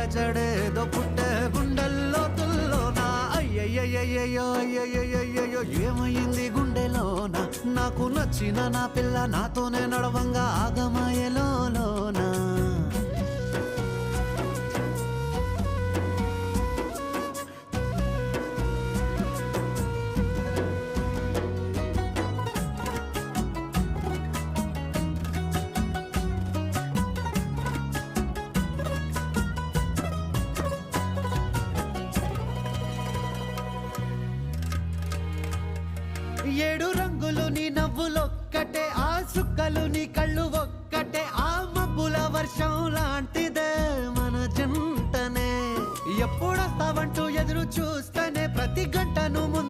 అలచడేదో పుట్టే గుండెల్లో తుల్లోనా అయ్యయ్యయ్యయ్యో అయ్యయ్యయ్యో ఏమైంది గుండెలోన నాకు నచ్చిన నా పిల్ల నాతోనే నడవంగా ఆగమయలోనా ఏడు రంగులు నీ నవ్వులొక్కటే ఆ సుక్కలు నీ కళ్ళు ఒక్కటే ఆ మబ్బుల వర్షం లాంటిదే మన జంటనే ఎప్పుడొస్తావంటూ ఎదురు చూస్తేనే ప్రతి గంటను